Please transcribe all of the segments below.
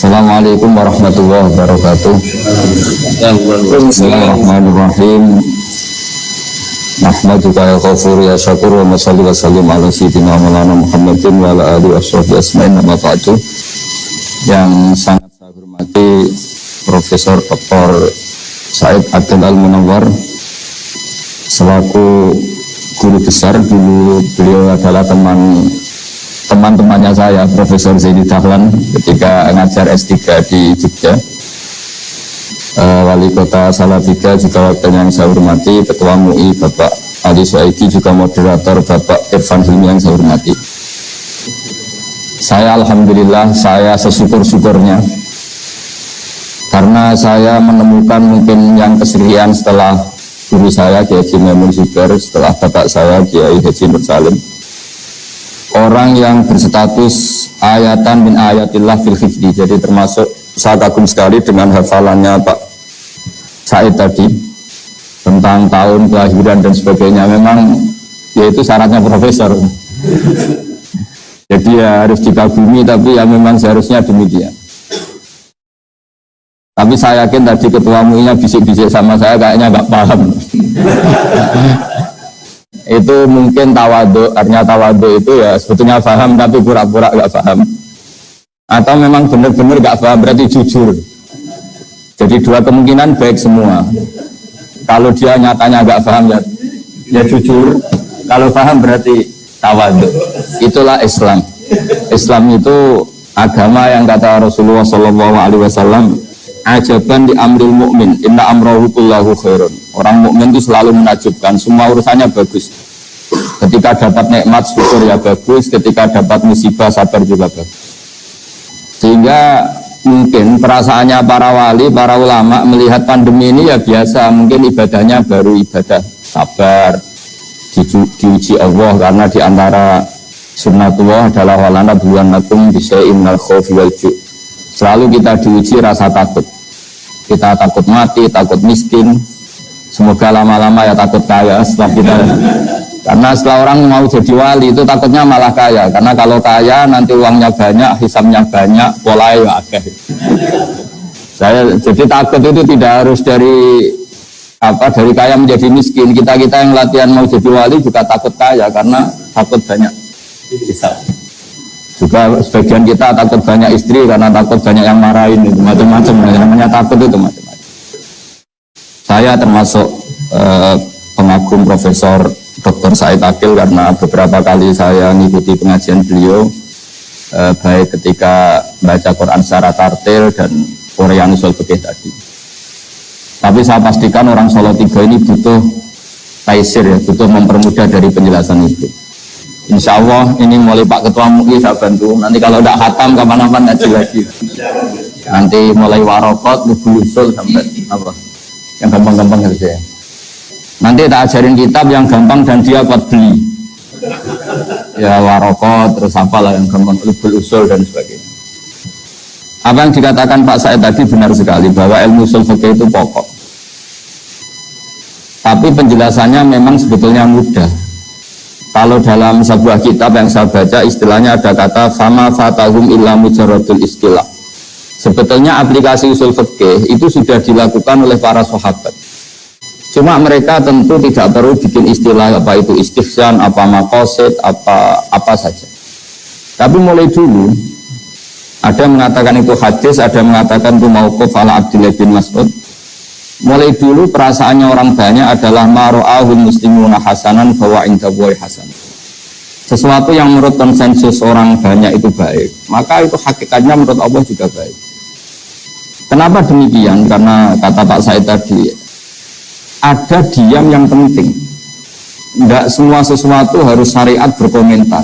Assalamualaikum warahmatullahi wabarakatuh. Bismillahirrahmanirrahim. Nahmaduka ya ghafur ya syakur wa salli wa sallim ala sayyidina maulana Muhammadin wa ala alihi washabbihi asma'in nama ba'du. Yang sangat saya hormati Profesor Dr. Said Abdul Al-Munawwar selaku guru besar. Dulu beliau adalah teman-temannya saya, Profesor Zaidi Dahlan, ketika ngajar S3 di Jogja. Wali Kota Salatiga juga wakil yang saya hormati, Ketua MUI Bapak Ali Suaidi, juga moderator Bapak Irfan Hilmi yang saya hormati. Saya alhamdulillah, saya sesyukur-syukurnya karena saya menemukan mungkin yang keserian setelah guru saya Kiai Haji Maimun Zubair, setelah bapak saya Kiai Haji Nur Salim, orang yang berstatus ayatan min ayatillah fil hifdi. Jadi termasuk saya kagum sekali dengan hafalannya Pak Said tadi tentang tahun kelahiran dan sebagainya. Memang yaitu syaratnya profesor. Jadi ya harus dikagumi, tapi ya memang seharusnya demikian. Tapi saya yakin tadi ketua MUI-nya bisik-bisik sama saya kayaknya nggak paham. Itu mungkin tawadhu, artinya tawadhu itu ya sebetulnya paham tapi pura-pura nggak paham, atau memang benar-benar nggak paham, berarti jujur. Jadi dua kemungkinan baik semua. Kalau dia nyatanya nggak paham ya jujur, kalau paham berarti tawadhu. Itulah Islam. Islam itu agama yang kata Rasulullah SAW, ajaban di amril mu'min, inna amrahu kullahu khairun. Orang mukmin itu selalu menakjubkan, semua urusannya bagus. Ketika dapat nikmat syukur ya bagus, ketika dapat musibah sabar juga bagus. Sehingga mungkin perasaannya para wali, para ulama melihat pandemi ini ya biasa, mungkin ibadahnya baru ibadah sabar, diuji Allah, karena diantara sunnatullah adalah walana buwanakum bisyai'in minal khawfi wal ju'. Selalu kita diuji rasa takut. Kita takut mati, takut miskin. Semoga lama-lama ya takut kaya setelah kita. Karena setelah orang mau jadi wali itu takutnya malah kaya. Karena kalau kaya nanti uangnya banyak, hisabnya banyak, polanya ya akeh. Saya jadi takut itu tidak harus dari kaya menjadi miskin. Kita yang latihan mau jadi wali juga takut kaya karena takut banyak hisab. Juga sebagian kita takut banyak istri karena takut banyak yang marahin, itu macam-macam. Namanya takut itu macam-macam. Saya termasuk pengagum Profesor Dr. Said Akil karena beberapa kali saya mengikuti pengajian beliau, baik ketika baca Quran secara tartil dan Korean usul fikih tadi. Tapi saya pastikan orang Solo 3 ini butuh taisir ya, butuh mempermudah dari penjelasan itu. Insya Allah ini mulai Pak Ketua MUI saya bantu. Nanti kalau tidak khatam kapan-kapan ngaji lagi. Nanti mulai warokot, lubul usul sampai apa? Yang gampang-gampang saja. Nanti tak ajarin kitab yang gampang dan dia kuat beli. Ya warokot, terus apalah yang gampang, lubul usul dan sebagainya. Apa yang dikatakan Pak Said tadi benar sekali bahwa ilmu usul fikih itu pokok. Tapi penjelasannya memang sebetulnya mudah. Kalau dalam sebuah kitab yang saya baca istilahnya ada kata fama fatahum illa mujarradul istilah. Sebetulnya aplikasi usul fikih itu sudah dilakukan oleh para sahabat. Cuma mereka tentu tidak perlu bikin istilah apa itu istihsan, apa maqasid, apa saja. Tapi mulai dulu ada yang mengatakan itu hadis, ada yang mengatakan itu mauquf ala Abdullah bin Mas'ud. Mulai dulu perasaannya orang banyak adalah maro'ahul muslimuna hasanan bahwa indabuai hasan. Sesuatu yang menurut konsensus orang banyak itu baik, maka itu hakikatnya menurut Allah juga baik. Kenapa demikian? Karena kata Pak Said tadi, ada diam yang penting. Tidak semua sesuatu harus syariat berkomentar.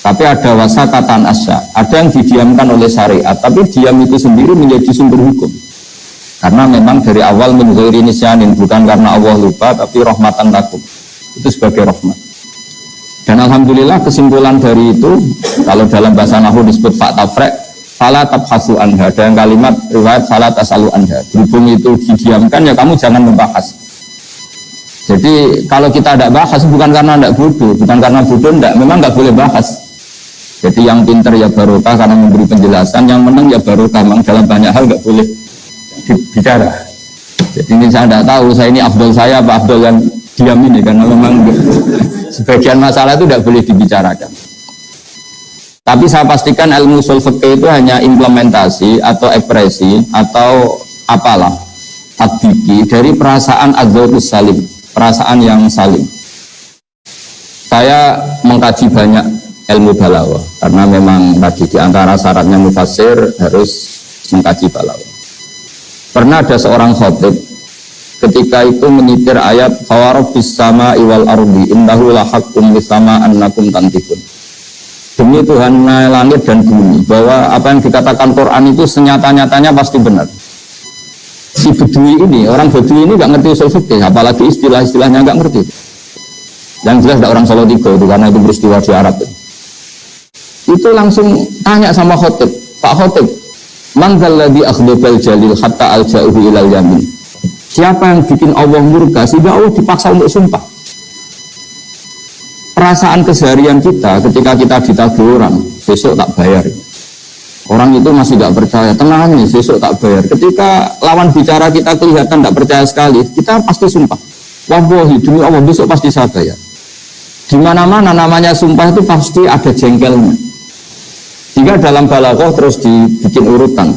Tapi ada wasakatan asya, ada yang didiamkan oleh syariat, tapi diam itu sendiri menjadi sumber hukum. Karena memang dari awal menzuhiri nisyanin, bukan karena Allah lupa, tapi rahmatan lakum. Itu sebagai rahmat. Dan alhamdulillah kesimpulan dari itu, kalau dalam bahasa Nahwu disebut faktafrek, fala tabhasu anha. Ada yang kalimat riwayat fala tasalu anha. Berhubung itu didiamkan, ya kamu jangan membahas. Jadi kalau kita tidak bahas, bukan karena tidak bodoh, bukan karena bodoh, tidak, memang nggak boleh bahas. Jadi yang pinter ya barokah karena memberi penjelasan, yang menang ya barokah. Memang dalam banyak hal nggak boleh bicara. Jadi ini saya tidak tahu, saya ini afdol saya apa afdol yang diam ini, karena memang sebagian masalah itu tidak boleh dibicarakan. Tapi saya pastikan ilmu ushul fikih itu hanya implementasi atau ekspresi atau apalah tatbiki dari perasaan adzauqus salim, perasaan yang salim. Saya mengkaji banyak ilmu balaghah karena memang tadi di antara syaratnya mufassir harus mengkaji balaghah. Pernah ada seorang khatib ketika itu menyitir ayat fawarabbis samaa'i wal ardi innahu lahaqqum lis-sama annakum tantiqun. Demi Tuhan langit dan bumi, bahwa apa yang dikatakan Quran itu senyata-nyatanya pasti benar. Si Bedui ini, orang Bedui ini nggak ngerti usul fikih, apalagi istilah-istilahnya nggak ngerti. Yang jelas ada orang Solo Tigo itu karena itu peristiwa di Arab. Itu langsung tanya sama khotib, Pak Khotib, man dzalladzi akhdabal jalil hatta alja'uhu ilal yamin. Siapa yang bikin Allah murka sehingga Allah dipaksa untuk sumpah? Perasaan keseharian kita ketika kita ditagih orang, besok tak bayar. Orang itu masih tidak percaya, tenang nih, besok tak bayar. Ketika lawan bicara kita kelihatan tidak percaya sekali, kita pasti sumpah. Wallahi, demi Allah besok pasti saya bayar. Di mana-mana namanya sumpah itu pasti ada jengkelnya. Jika dalam balaghah terus dibikin urutan.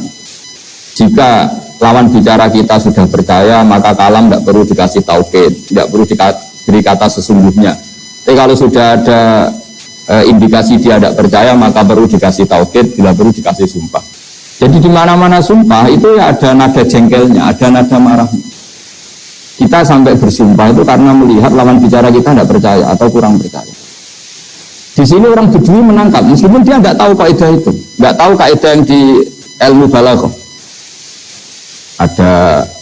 Jika lawan bicara kita sudah percaya, maka kalam tidak perlu dikasih taukid, tidak perlu diberi kata sesungguhnya. Tapi kalau sudah ada indikasi dia tidak percaya, maka perlu dikasih taukid, bila perlu dikasih sumpah. Jadi di mana-mana sumpah itu ya ada nada jengkelnya, ada nada marahnya. Kita sampai bersumpah itu karena melihat lawan bicara kita tidak percaya atau kurang percaya. Di sini orang Bedui menangkap, meskipun dia tidak tahu kaidah itu, tidak tahu kaidah yang di ilmu balaghah. Ada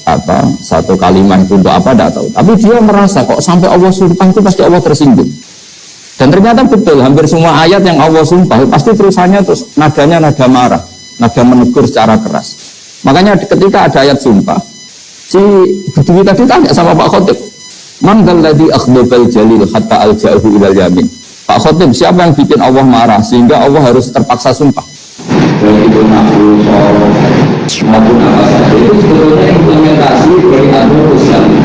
apa satu kalimat itu untuk apa tidak tahu. Tapi dia merasa kok sampai Allah sumpah itu pasti Allah tersinggung. Dan ternyata betul, hampir semua ayat yang Allah sumpah pasti terusannya terus nadanya nada marah, nada menegur secara keras. Makanya ketika ada ayat sumpah, si Bedui tadi tanya sama Pak Khotib, man dzalladzi akhdabal jalil hatta alja'uhu ilal yamin. Pak Khotib, siapa yang bikin Allah marah sehingga Allah harus terpaksa sumpah? Itu maupun apa saja itu sebetulnya implementasi dari adzauqus salim,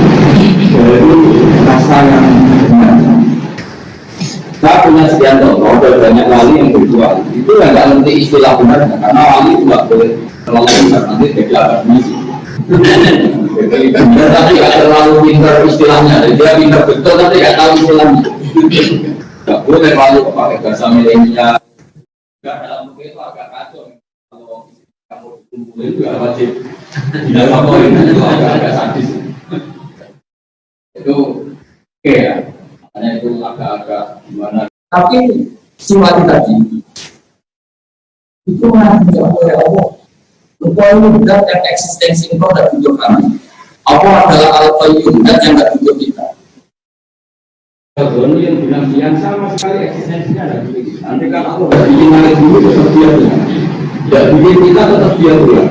dari rasa yang benar. Saya punya sekian contoh, ada banyak wali yang berjual itu yang nggak ngerti istilah benarnya, karena wali itu nggak boleh terlalu benar, nanti tidak akan misi. Tapi nggak terlalu pintar istilahnya, dia pintar betul tapi nggak tahu istilahnya. Nggak boleh wali pakai bahasa milenial. Nggak, dalam buku itu agak kacau. Kalau kamu kumpulin juga wajib tidak apa-apa, itu agak sadis. Itu oke ya, makanya itu agak-agak gimana. Tapi si wali tadi itu malah tidak oleh Allah. Engkau ini benar yang eksistensi engkau dan butuh kami. Allah adalah Al-Qayyum dan yang tidak butuh kita. Kalau yang demikian sama sekali eksistensinya ada di kita. Nanti kalau Allah bikin hari dulu tetap dia punya, tidak bikin kita tetap dia punya.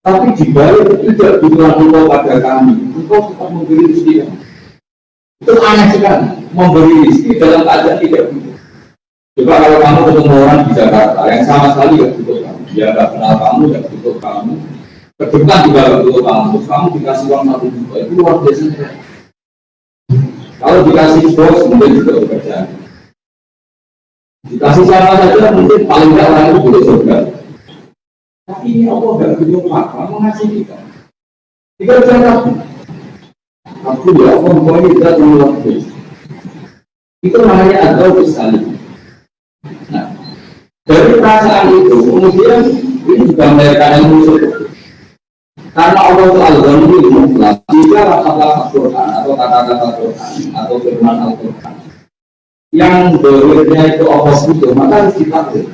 Tapi dibalik tidak butuhan engkau pada kami, engkau tetap memberi rezeki. Itu aneh sekali, memberi rezeki dalam keadaan tidak butuh. Coba kalau kamu ketemu orang di Jakarta yang sama sekali tidak butuh kamu, dia tidak kenal kamu, tidak butuh kamu, kedepan juga tidak butuh kamu, kamu dikasih uang 1 juta, itu luar biasa. Kalau dikasih bos mungkin juga bekerja, dikasih siapa saja mungkin paling tidak orang itu boleh surga. Tapi ini Allah tidak butuh apa, mengasih kita. Kita jangan aku ya Allah mau ini tidak luar biasa. Itu namanya adzauqus salim. Nah, dari perasaan itu kemudian ini juga melahirkan ilmu ushul. Karena Allah Ta'ala mutlak, jika kata-kata Quran atau kata-kata Quran atau firman Al-Quran yang berikutnya itu Allah itu, maka harus ditakwil.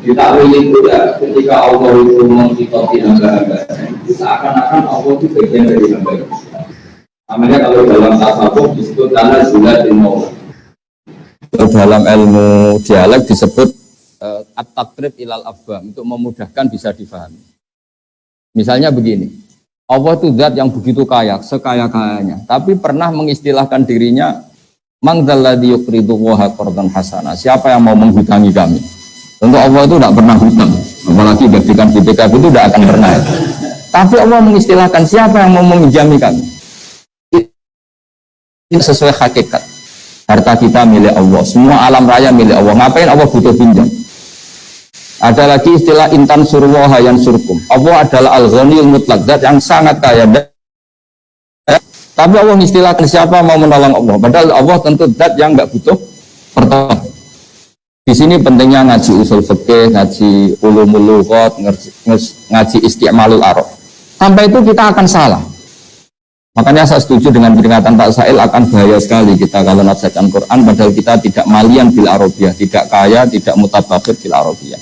Ditakwil itu ya ketika Allah itu mengikuti hamba-hamba, itu seakan-akan Allah itu bagian dari hamba itu. Namanya kalau dalam tasawuf disebut karena zulatin maula. Dalam ilmu dialek disebut at-taqrib ilal afham, untuk memudahkan bisa difahami. Misalnya begini, Allah itu zat yang begitu kaya, sekaya-kayanya, tapi pernah mengistilahkan dirinya Man dzalladzi yuqridu Allaha qardan hasana. Siapa yang mau menghutangi kami? Tentu Allah itu tidak pernah hutang. Apalagi berikan BPKB itu tidak akan pernah. Tapi Allah mengistilahkan siapa yang mau meminjami kami? Ini sesuai hakikat. Harta kita milik Allah. Semua alam raya milik Allah. Ngapain Allah butuh pinjam? Ada lagi istilah intan surwaha yang surkum. Allah adalah al-ghaniyul mutlaq, zat yang sangat kaya. Tapi Allah istilahkan siapa mau menolong Allah. Padahal Allah tentu zat yang nggak butuh pertolongan. Di sini pentingnya ngaji usul fikih, ngaji ulumul lughat, ngaji isti'malul arab. Sampai itu kita akan salah. Makanya saya setuju dengan peringatan Pak Sail, akan bahaya sekali kita kalau nasihatkan Quran padahal kita tidak malian bil arabiyah, tidak kaya, tidak mutabakhir bil arabiyah.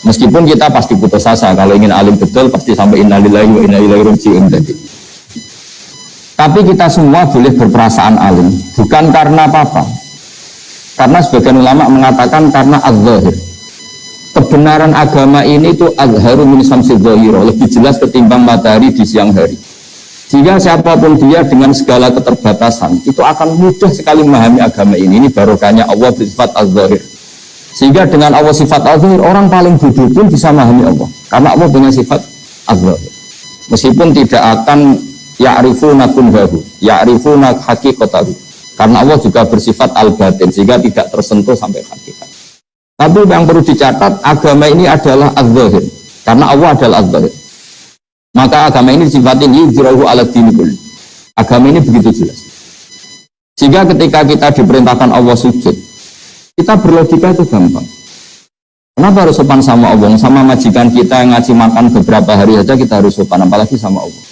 Meskipun kita pasti putus asa, kalau ingin alim betul pasti sampai innalillahi wa inna ilaihi raji'un tadi. Tapi kita semua boleh berperasaan alim, bukan karena apa-apa. Karena sebagian ulama mengatakan karena az-zahir. Kebenaran agama ini itu azharu min syamsi dzahira, lebih jelas ketimbang matahari di siang hari. Jika siapapun dia dengan segala keterbatasan, itu akan mudah sekali memahami agama ini. Ini barokahnya Allah bersifat az-zahir. Sehingga dengan Allah sifat az-zahir, orang paling bodoh pun bisa memahami Allah. Karena Allah punya sifat az-zahir. Meskipun tidak akan ya'rifuna kunhahu, ya'rifuna haqiqatahu. Karena Allah juga bersifat al-batin, sehingga tidak tersentuh sampai hakikat. Tapi yang perlu dicatat, agama ini adalah az-zahir. Karena Allah adalah az-zahir. Maka agama ini sifatin yudhirahu ala dini kulli. Agama ini begitu jelas. Sehingga ketika kita diperintahkan Allah sujud, kita berlogika itu gampang. Kenapa harus sopan sama Allah? Sama majikan kita yang ngasih makan beberapa hari saja kita harus sopan, apalagi sama Allah.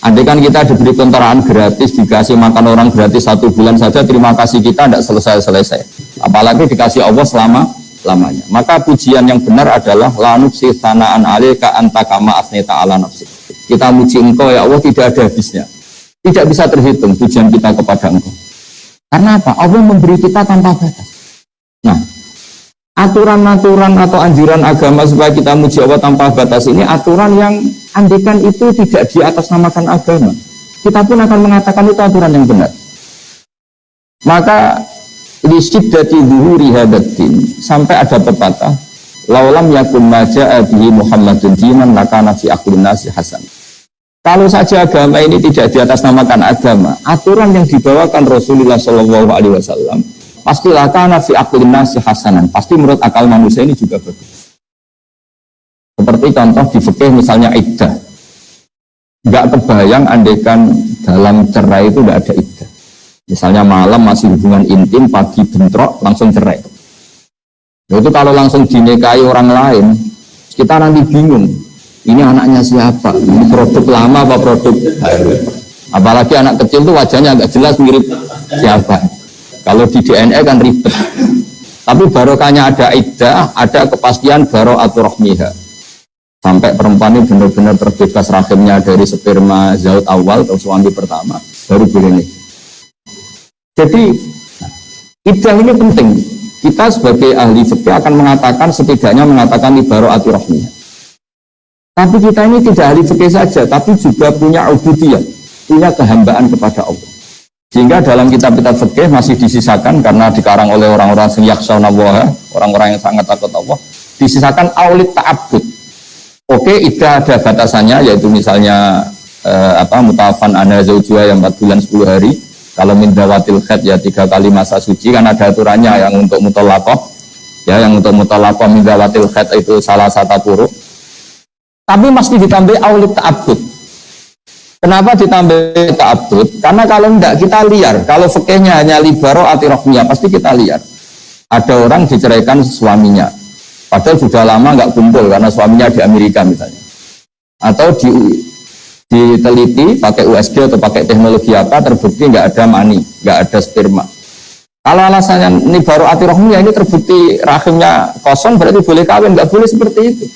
Andai kan kita diberi kontrakan gratis, dikasih makan orang gratis 1 bulan saja, terima kasih kita tidak selesai-selesai. Apalagi dikasih Allah selama-lamanya. Maka pujian yang benar adalah la nuqsi tsana'an 'alaika anta kama asnita 'ala nafsi. Kita muji engkau ya Allah tidak ada habisnya. Tidak bisa terhitung pujian kita kepada engkau. Karena apa? Allah memberi kita tanpa batas. Nah, aturan-aturan atau anjuran agama supaya kita muji Allah tanpa batas ini aturan yang andikan itu tidak di atas namakan agama. Kita pun akan mengatakan itu aturan yang benar. Maka di syiddati zuhuri hadatin sampai ada pepatah laulam yakun maja'a bihi Muhammadun dinan lakana fi akhrin nasi hasan. Kalau saja agama ini tidak di atas namakan agama, aturan yang dibawakan Rasulullah SAW pastilah kana fi akhrin nasi hasanan. Pasti menurut akal manusia ini juga bagus. Seperti contoh di fikih misalnya iddah. Enggak kebayang andaikan dalam cerai itu tidak ada iddah. Misalnya malam masih hubungan intim, pagi bentrok, langsung cerai. Itu kalau langsung dinikahi orang lain, kita nanti bingung. Ini anaknya siapa? Ini produk lama apa produk baru? Apalagi anak kecil itu wajahnya agak jelas mirip siapa. Kalau di DNA kan ribet. Tapi barokahnya ada iddah, ada kepastian bara'atur rahmiha. Sampai perempuan ini benar-benar terbebas rahimnya dari sperma zaut awal atau suami pertama, baru boleh nikah. Jadi iddah ini penting. Kita sebagai ahli fikih akan mengatakan setidaknya mengatakan bara'atur rahmiha. Tapi kita ini tidak ahli fikih saja, tapi juga punya ubudiyah, punya kehambaan kepada Allah. Sehingga dalam kitab-kitab fikih masih disisakan karena dikarang oleh orang-orang yang yakhshawnallaha, orang-orang yang sangat takut Allah, disisakan aulit ta'abbud. Oke, iddah ada batasannya, yaitu misalnya mutawafan ana zaujua yang 4 bulan 10 hari. Kalau min dawatil khaid ya 3 kali masa suci, kan ada aturannya yang untuk muthalaqah. Ya, yang untuk muthalaqah min dawatil khaid itu salah satu turuk. Tapi mesti ditambah aulit ta'abbud. Kenapa ditambah ta'abbud? Karena kalau enggak kita liar. Kalau fikihnya hanya libaro atirahmiyah, pasti kita liar. Ada orang diceraikan suaminya, padahal sudah lama enggak kumpul karena suaminya di Amerika misalnya. Atau diteliti pakai USG atau pakai teknologi apa, terbukti enggak ada mani, enggak ada sperma. Kalau alasannya ini baru atirahmiyah, ini terbukti rahimnya kosong, berarti boleh kawin, enggak boleh seperti itu.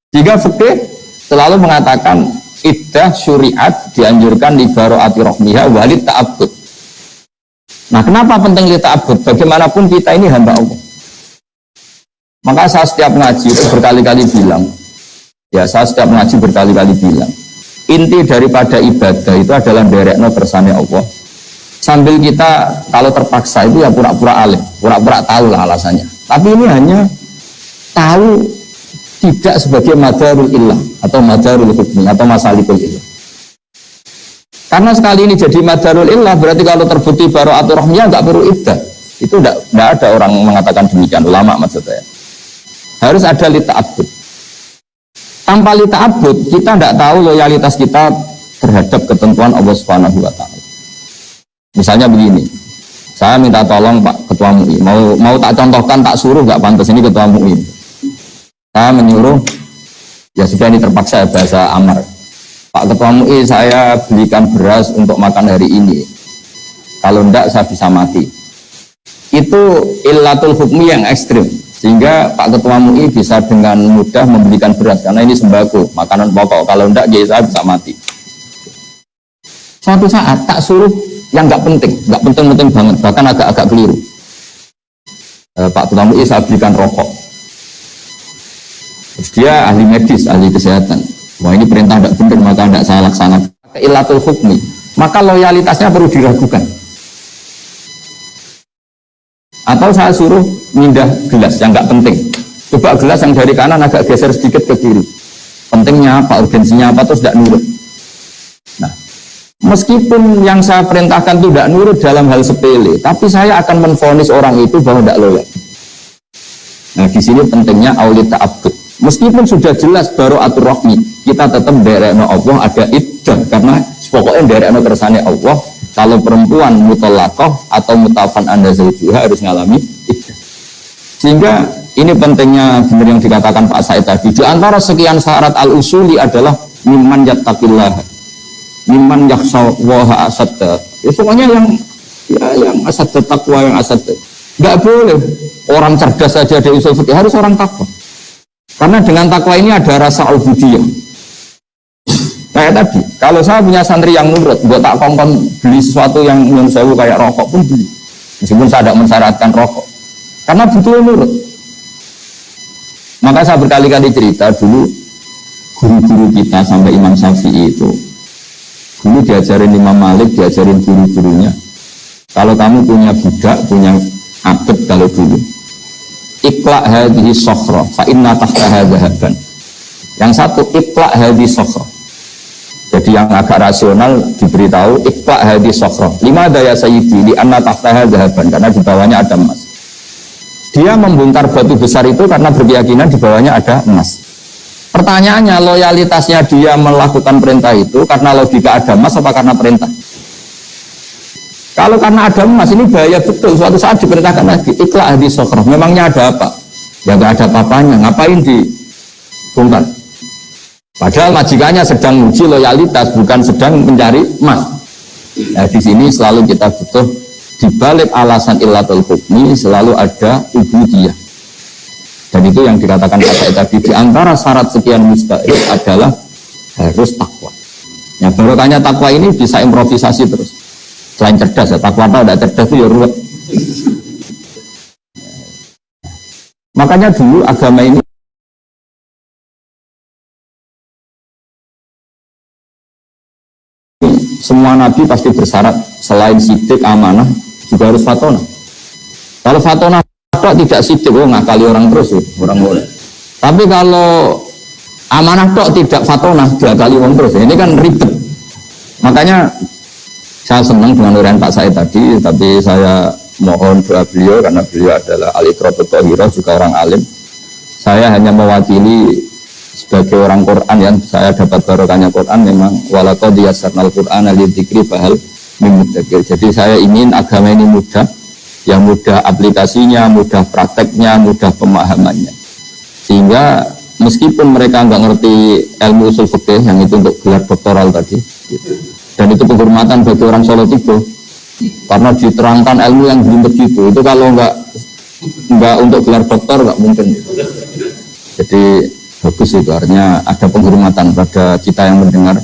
Jika fikih selalu mengatakan iddah syuriat dianjurkan li bara'ati rahmiha walid ta'abbud. Nah, kenapa penting li ta'abbud? Bagaimanapun kita ini hamba Allah. Maka saya setiap ngaji itu berkali-kali bilang, inti daripada ibadah itu adalah derekno kersane Allah. sambil kita kalau terpaksa itu ya pura-pura alim, pura-pura tahu lah alasannya. Tapi ini hanya tahu tidak sebagai madarul illah atau madarul hukmi atau masalikul illah. Karena sekali ini jadi madarul illah berarti kalau terbukti bara'atul rahmiyah nggak perlu iddah. Itu enggak ada orang mengatakan demikian, ulama maksud saya. Harus ada lita'abbud. Tanpa lita'abbud kita tidak tahu loyalitas kita terhadap ketentuan Allah Subhanahu wa taala. Misalnya begini, saya minta tolong Pak Ketua MUI, mau tak contohkan, tak suruh nggak pantas, ini Ketua MUI. Saya menyuruh, ya sudah ini terpaksa bahasa amar. Pak Ketua MUI, saya belikan beras untuk makan hari ini. Kalau enggak saya bisa mati. Itu illatul hukmi yang ekstrim. Sehingga Pak Ketua MUI bisa dengan mudah membelikan beras karena ini sembako, makanan pokok. Kalau enggak, ya saya bisa mati. Suatu saat tak suruh yang nggak penting banget, bahkan agak-agak keliru. Pak Ketua MUI saya belikan rokok. Terus dia ahli medis, ahli kesehatan. Wah ini perintah tidak benar, maka tidak saya laksanakan. Illatul hukmi, maka loyalitasnya perlu diragukan. Atau saya suruh mindah gelas yang nggak penting. Coba gelas yang dari kanan agak geser sedikit ke kiri. Pentingnya apa, urgensinya apa, terus tidak nurut. Nah, meskipun yang saya perintahkan itu tidak nurut dalam hal sepele, tapi saya akan menvonis orang itu bahwa tidak loyal. Nah, di sini pentingnya aulit ta'abbud. Meskipun sudah jelas bara'atul rahmi, kita tetap derekno Allah ada iddah, karena pokoknya derekno kersane Allah. Kalau perempuan mutallaqah atau mutafan anda zaujuha harus ngalami iddah. Sehingga ini pentingnya benar yang dikatakan Pak Said tadi. Di antara sekian syarat al-usuli adalah mimman yattaqillah, mimman yakhshawaha asadda. Ya pokoknya yang asadda taqwa, yang asadda. Enggak boleh orang cerdas saja ada usul fikih, harus orang takwa. Karena dengan takwa ini ada rasa ubudiyah. Kayak tadi, kalau saya punya santri yang nurut, buat tak kongkon beli sesuatu yang nyun sewu kayak rokok pun beli. Meskipun saya tidak mensyaratkan rokok. Karena butuh nurut. Maka saya berkali-kali cerita dulu, guru-guru kita sampai Imam Syafi'i itu, dulu diajarin Imam Malik, diajarin guru-gurunya. Kalau kamu punya budak, punya abd kalau dulu, iqla' hadhihi sokhra fa inna tahtaha dhahaban. Yang satu iqla' hadhihi sokhra. Jadi yang agak rasional diberitahu iqla' hadhihi sokhra. Lima daya sayyidi li anna tahtaha dhahaban, karena di bawahnya ada emas. Dia membongkar batu besar itu karena berkeyakinan di bawahnya ada emas. Pertanyaannya, loyalitasnya dia melakukan perintah itu karena logika ada emas apa karena perintah? Kalau karena ada emas ini bahaya betul. Suatu saat diperintahkan lagi iqla' hadhihi sokhra. Memangnya ada apa? Ya nggak ada apa-apanya. Ngapain dibongkar? Padahal majikannya sedang uji loyalitas, bukan sedang mencari emas. Nah, di sini selalu kita butuh di balik alasan illatul hukmi selalu ada ubudiyah. Dan itu yang dikatakan Pak tadi, di antara syarat sekian mustahil adalah harus takwa. Ya, barokahnya takwa ini bisa improvisasi terus. Selain cerdas ya, takwa atau tidak cerdas itu ya ruwet. Makanya dulu agama ini semua nabi pasti bersyarat selain sidik, amanah juga harus fatona. Kalau fatona tidak sidik, ngakali orang terus orang boleh. Tapi kalau amanah tidak fatona, diakali orang terus. Ini kan ribet. Makanya saya senang dengan uraian Pak Said tadi, tapi saya mohon doa beliau karena beliau adalah al-iqratut thahirah, juga orang alim. Saya hanya mewakili sebagai orang Quran yang saya dapat barokahnya Quran, memang walaqad yassarnal Qur'ana lidzikri fahal mim mudzakir. Jadi saya ingin agama ini mudah, yang mudah aplikasinya, mudah prakteknya, mudah pemahamannya. Sehingga meskipun mereka nggak ngerti ilmu usul fikih yang itu untuk gelar doktoral tadi, gitu. Dan itu penghormatan bagi orang Solo Tigo, karena diterangkan ilmu yang belum begitu. Itu kalau nggak untuk gelar doktor nggak mungkin. Jadi bagus itu, artinya ada penghormatan pada kita yang mendengar.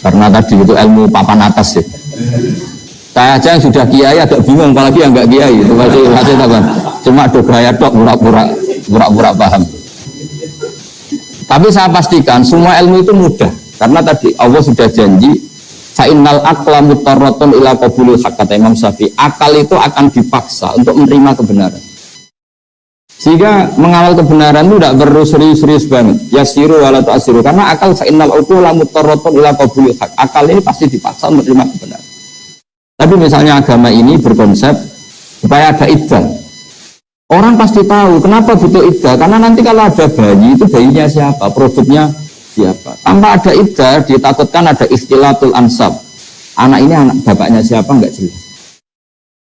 Karena tadi itu ilmu papan atas ya. Saya aja yang sudah kiai agak bingung, apalagi yang nggak kiai itu masih apa? Cuma do gaya tok pura-pura paham. Tapi saya pastikan semua ilmu itu mudah, karena tadi Allah sudah janji Fa innal aqla mutarratun ila qabulil haqq, kata Imam Syafi'i. Akal itu akan dipaksa untuk menerima kebenaran. Sehingga mengawal kebenaran itu tidak perlu serius-serius banget. Yasiru wala tu'asiru. Karena akal fa innal aqla mutarratun ila qabulil haqq. Akal ini pasti dipaksa menerima kebenaran. Tapi misalnya agama ini berkonsep supaya ada iddah. Orang pasti tahu kenapa butuh iddah. Karena nanti kalau ada bayi, itu bayinya siapa? Produknya siapa? Tanpa ada iddah, ditakutkan ada istilatul ansab. Anak ini anak bapaknya siapa enggak jelas.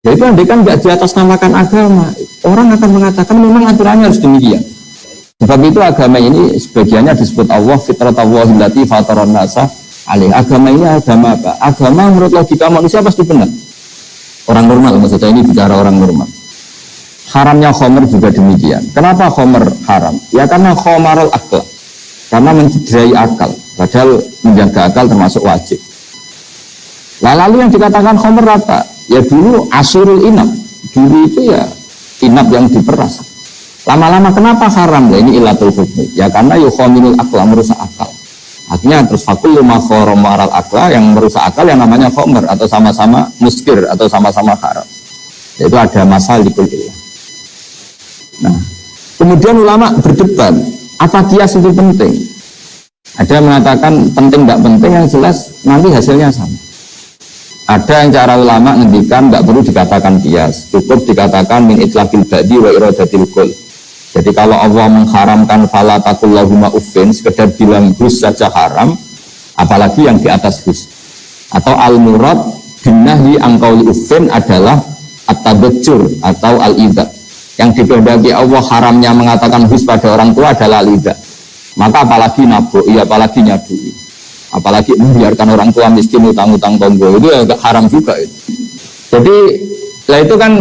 Jadi andai kan enggak diatasnamakan agama, orang akan mengatakan memang aturannya harus demikian. Sebab itu agama ini sebagiannya disebut Allah fitratallahi allati fataran nasa alaih. Agama ini agama apa? Agama menurut logika manusia pasti benar. Orang normal, maksudnya ini bicara orang normal. Haramnya khomer juga demikian. Kenapa khomer haram? Ya karena khomarul akal. Karena mencederai akal. Padahal menjaga akal termasuk wajib. Lalu yang dikatakan khomer apa? Ya dulu asyurul inab. Dulu itu ya inab yang diperas. Lama-lama kenapa haram? Ya ini ilatul hukmi. Ya karena yukhominul akla, merusak akal. Akhirnya terus fakullu ma khoromaral akla, yang merusak akal yang namanya khomer. Atau sama-sama muskir, atau sama-sama haram. Yaitu ada masalikul ilah. Nah, kemudian ulama berdebat, apa kias itu penting? Ada yang mengatakan penting tidak penting, yang jelas nanti hasilnya sama. Ada yang cara ulama ngendikan tidak perlu dikatakan kias, cukup dikatakan min itlaqil ba'di wa iradatil qul. Jadi kalau Allah mengharamkan fala taqul lahuma uffin, sekedar bilang hus saja haram, apalagi yang di atas hus. Atau al murad binnahi an qauli uffin adalah at-tadajjur atau al-idza. Yang dikehendaki Allah haramnya mengatakan hus pada orang tua adalah lidah. Maka apalagi nabuk, apalagi nyadui, apalagi membiarkan orang tua miskin utang-utang tonggo, itu ya haram juga itu. Jadi lah itu kan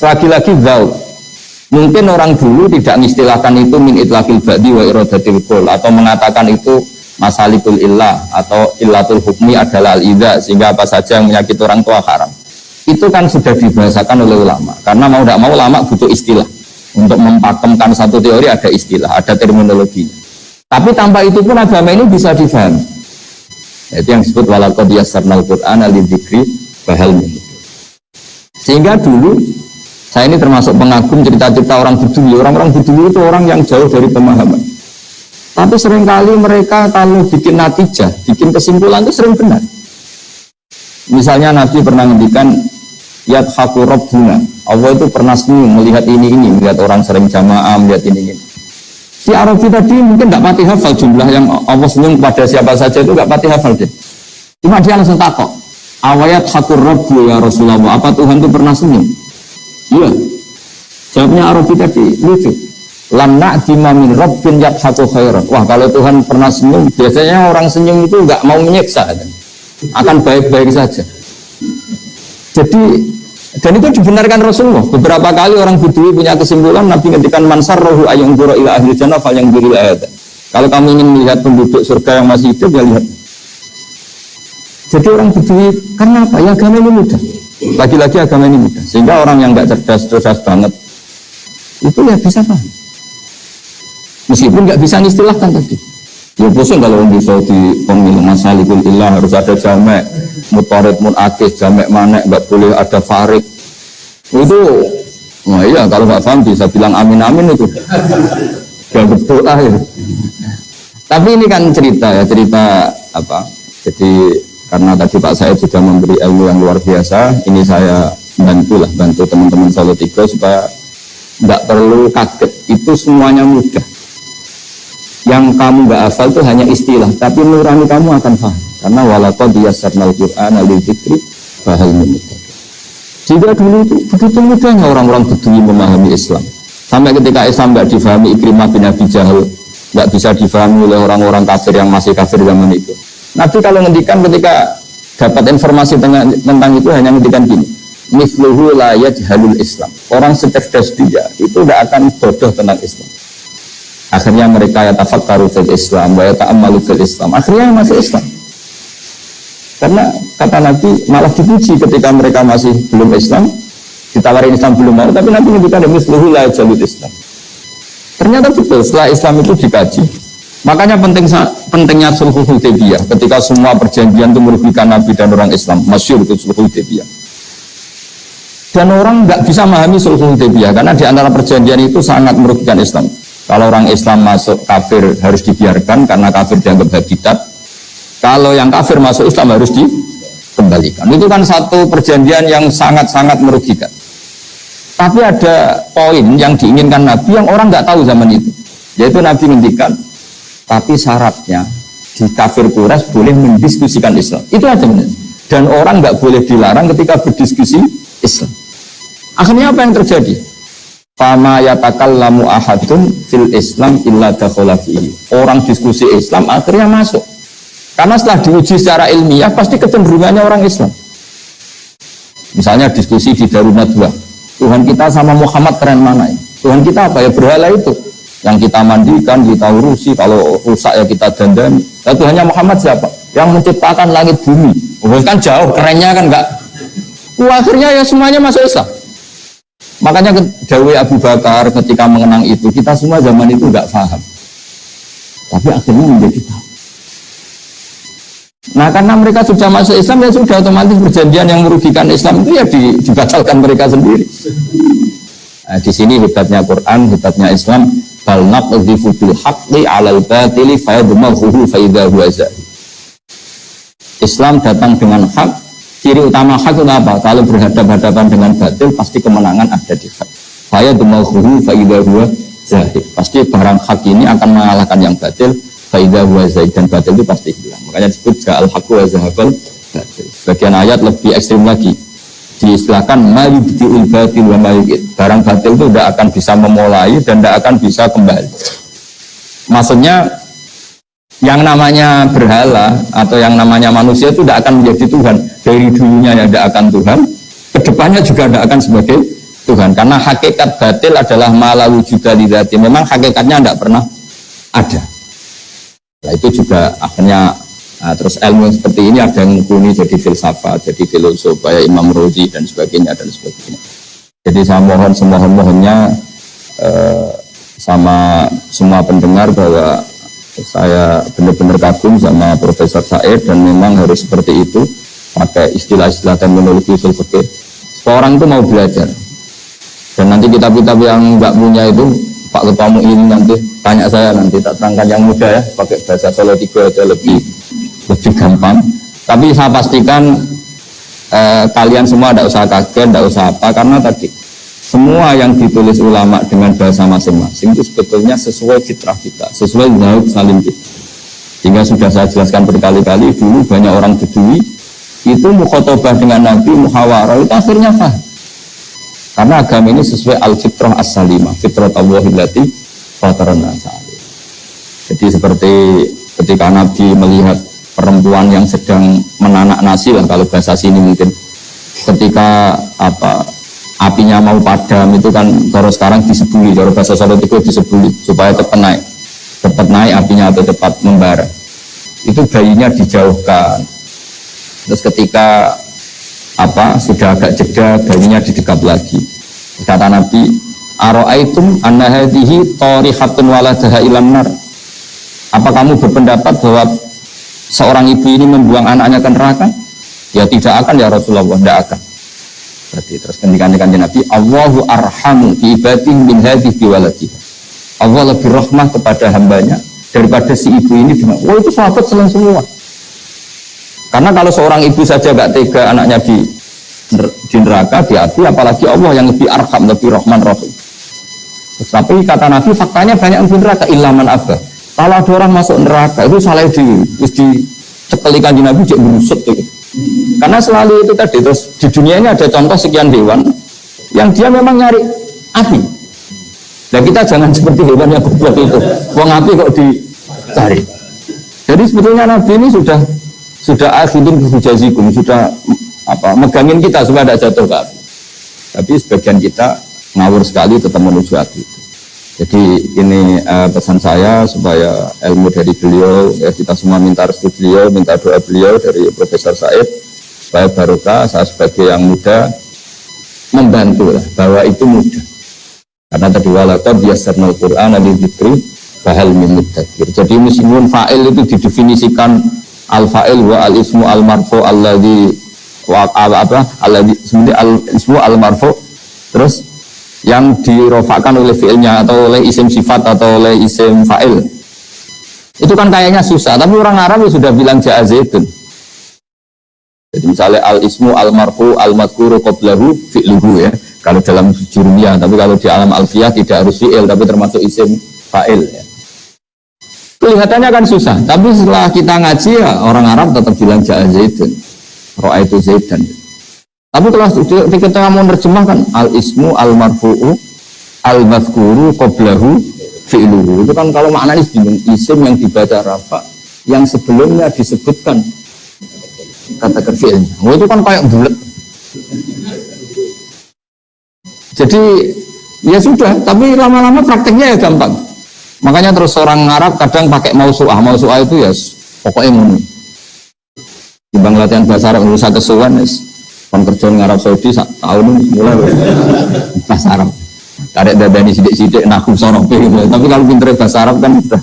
lagi-lagi zauk. Mungkin orang dulu tidak mengistilahkan itu min itlaqil ba'di wa iradatil qul, atau mengatakan itu masalikul illah atau illatul hukmi adalah al-idza, sehingga apa saja yang menyakiti orang tua haram. Itu kan sudah dibahasakan oleh ulama. Karena mau tidak mau ulama butuh istilah. Untuk mempakemkan satu teori ada istilah, ada terminologinya. Tapi tanpa itu pun agama ini bisa difahami. Itu yang disebut walaqad yassarnal Qur'ana lidzikri fahal min. Sehingga dulu saya ini termasuk pengagum cerita-cerita orang Bedui. Orang-orang Bedui itu orang yang jauh dari pemahaman. Tapi seringkali mereka kalau bikin natijah, bikin kesimpulan itu sering benar. Misalnya Nabi pernah ngendikan yadhaku rabbuna, Allah itu pernah senyum melihat ini, melihat orang sering jamaah, melihat ini. Si Arabi tadi mungkin tidak pati hafal jumlah yang Allah senyum kepada siapa saja, itu tidak pati hafal dia. Cuma dia langsung takok, awayat hakur rabbu ya Rasulullah, apa Tuhan itu pernah senyum? Iya. Jawabnya Arabi tadi lucu. Lam na'dima min rabbin yadhaku khairan. Wah, kalau Tuhan pernah senyum, biasanya orang senyum itu nggak mau menyiksa, akan baik-baik saja. Jadi, dan itu dibenarkan Rasulullah. Beberapa kali orang Bedui punya kesimpulan, Nabi ngendikan mansar rohu ayang duro ila ahli jannah fal yang diri ayat. Kalau kamu ingin melihat penduduk surga yang masih hidup, ya lihat. Jadi orang Bedui, karena apa? Ya agama ini mudah. Lagi-lagi agama ini mudah. Sehingga orang yang nggak cerdas banget, itu ya bisa paham. Meskipun nggak bisa istilahkan tadi. Ya pusing kalau bisa di pemilu masalikul ilah harus ada jamek, mutarid munakis, jamek manek, nggak boleh ada farik. Itu, nah iya kalau nggak paham bisa bilang amin itu. Ya betul lah ya. Tapi ini kan cerita apa? Jadi karena tadi Pak Said sudah memberi ilmu yang luar biasa, ini saya bantu teman-teman Solo 3 supaya nggak perlu kaget. Itu semuanya mudah. Yang kamu nggak hafal itu hanya istilah, tapi nurani kamu akan paham. Karena walaqad yassarnal Qur'ana lidzikri fahal min muddakir. Jika dulu itu begitu mudahnya orang-orang Bedui memahami Islam. Sampai ketika Islam nggak difahami Ikrimah bin Abi Jahal, nggak bisa difahami oleh orang-orang kafir yang masih kafir zaman itu. Nabi kalau ngendikan ketika dapat informasi tentang itu hanya ngendikan gini, misluhu la yajhalul Islam. Orang secerdas dia itu tidak akan bodoh tentang Islam. Akhirnya mereka yatafakkaru fil Islam wa yata'ammalu fil Islam. Akhirnya masuk Islam. Karena kata Nabi malah dipuji ketika mereka masih belum Islam, ditawarin Islam belum mau, tapi Nabi ngendikan misluhu la yajhalul Islam. Ternyata betul, setelah Islam itu dikaji, Makanya pentingnya sulhul Hudaybiyah ketika semua perjanjian itu merugikan Nabi dan orang Islam, masyhur itu sulhul Hudaybiyah. Dan orang nggak bisa memahami sulhul Hudaybiyah karena di antara perjanjian itu sangat merugikan Islam. Kalau orang Islam masuk kafir harus dibiarkan karena kafir dianggap habitat. Kalau yang kafir masuk Islam harus dikembalikan. Itu kan satu perjanjian yang sangat-sangat merugikan. Tapi ada poin yang diinginkan Nabi yang orang nggak tahu zaman itu, yaitu Nabi ngendikan, tapi syaratnya di kafir Quraisy boleh mendiskusikan Islam. Itu aja benar. Dan orang nggak boleh dilarang ketika berdiskusi Islam. Akhirnya apa yang terjadi? Fama yatakallamu ahadun fil Islam illa dakhala fihi. Orang diskusi Islam akhirnya masuk. Karena setelah diuji secara ilmiah pasti kecenderungannya orang Islam. Misalnya diskusi di Darun Nadwa. Tuhan kita sama Muhammad keren mana ya? Tuhan kita apa ya? Berhala itu. Yang kita mandikan, kita urusi, kalau rusak ya kita dandani. Nah, Tuhannya Muhammad siapa? Yang menciptakan langit bumi. Oh, kan jauh, kerennya kan enggak. Akhirnya ya semuanya masuk Islam. Makanya dawai Abu Bakar ketika mengenang itu, kita semua zaman itu enggak paham. Tapi akhirnya menjadi tahu. Nah karena mereka sudah masuk Islam, ya sudah otomatis perjanjian yang merugikan Islam itu ya dibatalkan mereka sendiri. Nah, di sini hebatnya Quran, hebatnya Islam. Bal naqdhifu bil haqqi 'alal batili fayadmaghuhu fa idza huwa zahir. Islam datang dengan hak. Ciri utama hak itu apa? Kalau berhadapan-hadapan dengan batil pasti kemenangan ada di hak. Fayadmaghuhu fa idza huwa zahir. Pasti barang hak ini akan mengalahkan yang batil. Fa idza huwa zahir, dan batil itu pasti hilang. Makanya disebut ja'al haqqu wa zahaqal batil. Bagian ayat lebih ekstrim lagi. Diistilahkan mayubdiul batil wa mayu'id. Barang batil itu tidak akan bisa memulai dan tidak akan bisa kembali. Maksudnya yang namanya berhala atau yang namanya manusia itu tidak akan menjadi Tuhan. Dari dulunya yang tidak akan Tuhan, kedepannya juga tidak akan sebagai Tuhan. Karena hakikat batil adalah mala wujuda lidzati. Memang hakikatnya tidak pernah ada. Nah itu juga akhirnya. Nah, terus ilmu seperti ini ada yang mumpuni jadi filsafat, jadi filosof, kayak Imam Razi dan sebagainya dan sebagainya. Jadi saya mohon semohon-mohonnya sama semua pendengar bahwa saya benar-benar kagum sama Profesor Said dan memang harus seperti itu, pakai istilah-istilah terminologi usul fikih. Orang itu mau belajar. Dan nanti kitab-kitab yang nggak punya itu Pak Ketua ini nanti tanya saya, nanti tak terangkan yang mudah ya, pakai bahasa Solo 3 aja lebih gampang. Tapi saya pastikan kalian semua tidak usah kaget, tidak usah apa, karena tadi semua yang ditulis ulama dengan bahasa masing-masing itu sebetulnya sesuai fitrah kita, sesuai zahid salim kita. Sehingga sudah saya jelaskan berkali-kali, dulu banyak orang Bedui itu mukhotobah dengan Nabi, muhawarah, itu akhirnya paham. Karena agama ini sesuai al-fitrah as-salimah, fitrah Allahillati fatarana sa'alih. Jadi seperti ketika Nabi melihat perempuan yang sedang menanak nasi lah, kalau bahasa sini mungkin, ketika apinya mau padam itu kan, kalau sekarang disebuli, kalau bahasa Solo itu disebuli supaya cepat naik apinya atau cepat membara. Itu bayinya dijauhkan. Terus ketika sudah agak jeda, bayinya didekap lagi. Kata Nabi, ara'aitum anna hadhihi tarihatun waladaha ilan nar. Apa kamu berpendapat bahwa seorang ibu ini membuang anaknya ke neraka? Ya tidak akan ya Rasulullah, tidak akan. Berarti terus kendikan Nabi, Allahu arhamu bi ibadihi min hadhihi bi waladiha. Allah lebih rahmah kepada hambanya daripada si ibu ini dengan. Wah, itu sahabat senang semua. Karena kalau seorang ibu saja gak tega anaknya di neraka, di api, apalagi Allah yang lebih arham, lebih rahman rahim. Tapi kata Nabi, faktanya banyak yang di neraka, ilaman abah. Kalau ada orang masuk neraka itu salah dicekelikan di Nabi, dia berusut tuh. Karena selalu itu tadi. Terus di dunia ini ada contoh sekian hewan yang dia memang nyari api. Dan kita jangan seperti hewan yang goblok itu, wong api kok dicari. Jadi sebetulnya Nabi ini sudah akhidun bihujazikum, sudah megangin kita supaya tidak jatuh ke api. Tapi sebagian kita ngawur sekali tetap menuju api. Jadi ini pesan saya supaya ilmu dari beliau, ya kita semua minta restu beliau, minta doa beliau dari Profesor Said supaya barokah. Saya sebagai yang muda membantu lah, bahwa itu mudah. Karena tadi walaqad yassarnal Qur'ana lidzikri fahal min mudzakir. Jadi meskipun fa'il itu didefinisikan al-fa'il wa al-ismu al-marfu alladzi wa alladzi sebenarnya al-ismu al-marfu, terus yang dirofakkan oleh fi'ilnya atau oleh isim sifat atau oleh isim fa'il. Itu kan kayaknya susah, tapi orang Arab ya sudah bilang ja'a zaidun. Jadi misalnya al-ismu al-marfu al-madhkuru qablahu fi'luhu ya. Kalau dalam jurumiyah, tapi kalau di alam alfiyah tidak harus fi'il tapi termasuk isim fa'il ya. Kelihatannya kan susah, tapi setelah kita ngaji ya orang Arab tetap bilang ja'a zaidun, ra'aitu zaidan. Tapi kalau kita mau menerjemahkan al-ismu al-marfu'u al-madhkuru qablahu fi'luhu, itu kan kalau maknanya bingung, isim yang dibaca rafa yang sebelumnya disebutkan kata fi'ilnya. Oh, itu kan kayak bulat. Jadi ya sudah, tapi lama-lama prakteknya ya gampang. Makanya terus orang Arab kadang pakai mausu'ah. Mausu'ah itu ya pokoknya ngomong. Timbang latihan bahasa Arab urusan kesuwan ya. Kon kerja di Arab Saudi tahun mulai bahasa Arab. Tarik dadani sidik-sidik nahu sonope gitu. Tapi kalau pinter bahasa Arab kan sudah.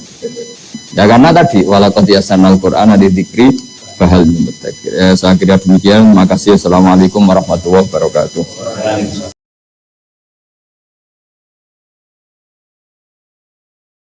Ya karena tadi walaqad yasanal Qur'an ada dzikri fahal min mudzakir. Saya kira demikian. Makasih. Assalamualaikum warahmatullahi wabarakatuh.